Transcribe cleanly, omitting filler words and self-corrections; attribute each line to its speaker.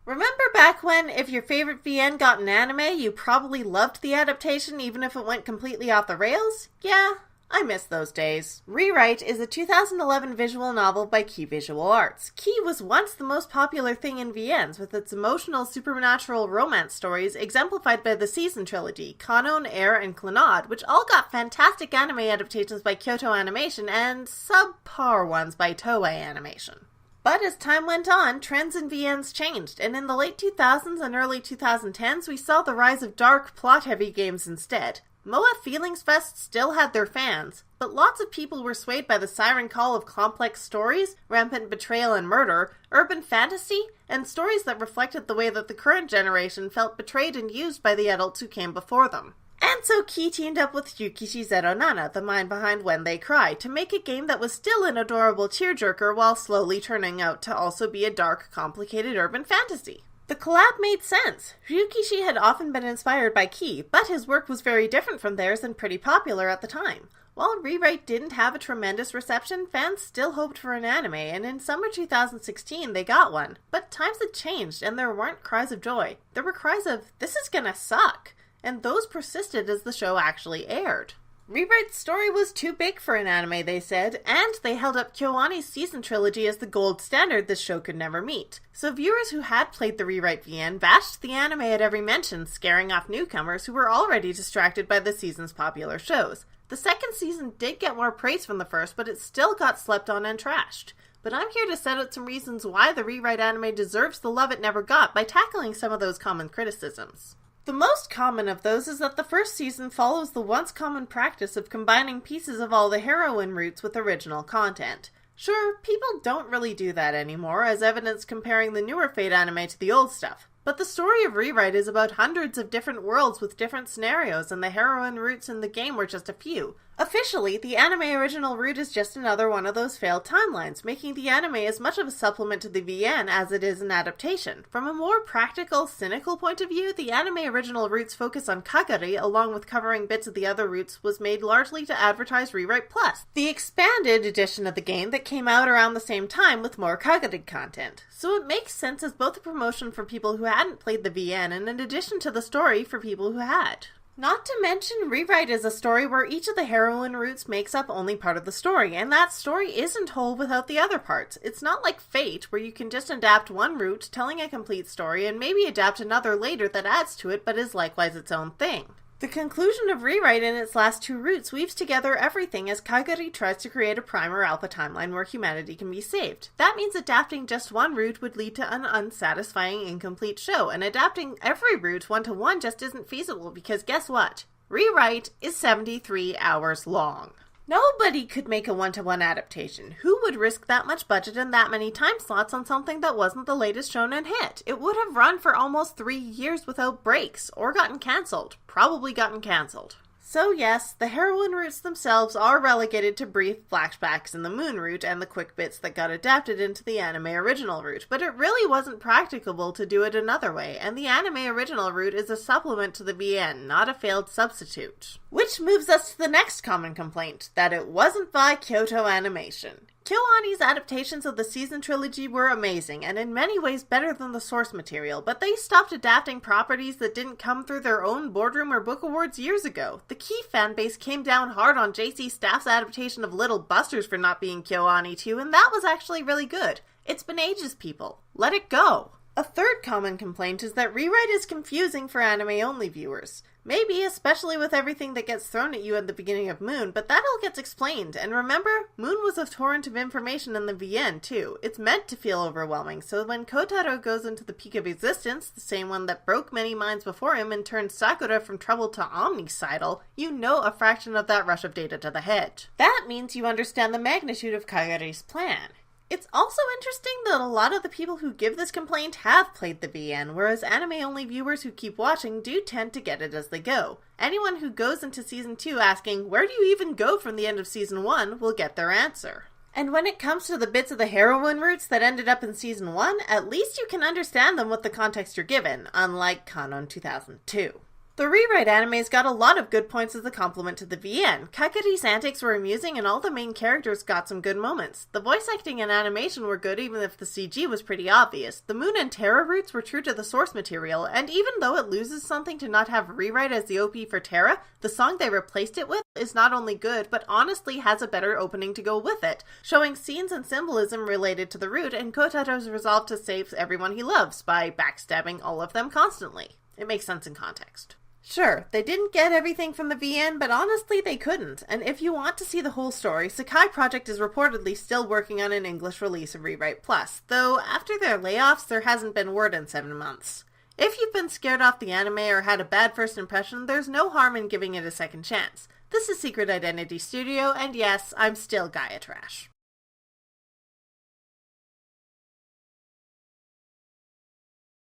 Speaker 1: Remember back when, if your favorite VN got an anime, you probably loved the adaptation even if it went completely off the rails? Yeah, I miss those days. Rewrite is a 2011 visual novel by Key Visual Arts. Key was once the most popular thing in VNs, with its emotional supernatural romance stories exemplified by the Season trilogy, Kanon, Air, and Clannad, which all got fantastic anime adaptations by Kyoto Animation and subpar ones by Toei Animation. But as time went on, trends in VNs changed, and in the late 2000s and early 2010s, we saw the rise of dark, plot-heavy games instead. MOA Feelings Fest still had their fans, but lots of people were swayed by the siren call of complex stories, rampant betrayal and murder, urban fantasy, and stories that reflected the way that the current generation felt betrayed and used by the adults who came before them. And so Key teamed up with Yukishi Zeronana, the mind behind When They Cry, to make a game that was still an adorable tearjerker while slowly turning out to also be a dark, complicated urban fantasy. The collab made sense. Ryukishi had often been inspired by Key, but his work was very different from theirs and pretty popular at the time. While Rewrite didn't have a tremendous reception, fans still hoped for an anime, and in summer 2016 they got one. But times had changed, and there weren't cries of joy. There were cries of, "This is gonna suck," and those persisted as the show actually aired. Rewrite's story was too big for an anime, they said, and they held up KyoAni's Season trilogy as the gold standard this show could never meet. So viewers who had played the Rewrite VN bashed the anime at every mention, scaring off newcomers who were already distracted by the season's popular shows. The second season did get more praise from the first, but it still got slept on and trashed. But I'm here to set out some reasons why the Rewrite anime deserves the love it never got by tackling some of those common criticisms. The most common of those is that the first season follows the once common practice of combining pieces of all the heroine roots with original content. Sure, people don't really do that anymore, as evidenced comparing the newer Fate anime to the old stuff. But the story of Rewrite is about hundreds of different worlds with different scenarios, and the heroine roots in the game were just a few. Officially, the anime original route is just another one of those failed timelines, making the anime as much of a supplement to the VN as it is an adaptation. From a more practical, cynical point of view, the anime original route's focus on Kagari, along with covering bits of the other routes, was made largely to advertise Rewrite Plus, the expanded edition of the game that came out around the same time with more Kagari content. So it makes sense as both a promotion for people who hadn't played the VN and an addition to the story for people who had. Not to mention, Rewrite is a story where each of the heroine roots makes up only part of the story, and that story isn't whole without the other parts. It's not like Fate, where you can just adapt one route, telling a complete story, and maybe adapt another later that adds to it but is likewise its own thing. The conclusion of Rewrite in its last two routes weaves together everything as Kagari tries to create a Prime or Alpha timeline where humanity can be saved. That means adapting just one route would lead to an unsatisfying, incomplete show, and adapting every route one-to-one just isn't feasible because guess what? Rewrite is 73 hours long. Nobody could make a one-to-one adaptation. Who would risk that much budget and that many time slots on something that wasn't the latest shonen hit? It would have run for almost 3 years without breaks, or gotten cancelled. Probably gotten cancelled. So yes, the heroine routes themselves are relegated to brief flashbacks in the Moon route and the quick bits that got adapted into the anime original route, but it really wasn't practicable to do it another way, and the anime original route is a supplement to the VN, not a failed substitute. Which moves us to the next common complaint, that it wasn't by Kyoto Animation. KyoAni's adaptations of the Season trilogy were amazing, and in many ways better than the source material, but they stopped adapting properties that didn't come through their own boardroom or book awards years ago. The Key fanbase came down hard on JC Staff's adaptation of Little Busters for not being KyoAni too, and that was actually really good. It's been ages, people. Let it go. A third common complaint is that Rewrite is confusing for anime-only viewers. Maybe, especially with everything that gets thrown at you at the beginning of Moon, but that all gets explained. And remember, Moon was a torrent of information in the VN, too. It's meant to feel overwhelming, so when Kotaro goes into the peak of existence, the same one that broke many minds before him and turned Sakura from troubled to omnicidal, you know a fraction of that rush of data to the head. That means you understand the magnitude of Kagari's plan. It's also interesting that a lot of the people who give this complaint have played the VN, whereas anime-only viewers who keep watching do tend to get it as they go. Anyone who goes into Season 2 asking, where do you even go from the end of Season 1, will get their answer. And when it comes to the bits of the heroine routes that ended up in Season 1, at least you can understand them with the context you're given, unlike Kanon 2002. The rewrite animes got a lot of good points as a compliment to the VN. Kakari's antics were amusing and all the main characters got some good moments. The voice acting and animation were good even if the CG was pretty obvious. The Moon and Terra roots were true to the source material, and even though it loses something to not have rewrite as the OP for Terra, the song they replaced it with is not only good, but honestly has a better opening to go with it, showing scenes and symbolism related to the root and Kotaro's resolve to save everyone he loves by backstabbing all of them constantly. It makes sense in context. Sure, they didn't get everything from the VN, but honestly they couldn't, and if you want to see the whole story, Sakai Project is reportedly still working on an English release of Rewrite Plus, though after their layoffs there hasn't been word in 7 months. If you've been scared off the anime or had a bad first impression, there's no harm in giving it a second chance. This is Secret Identity Studio, and yes, I'm still Gaia Trash.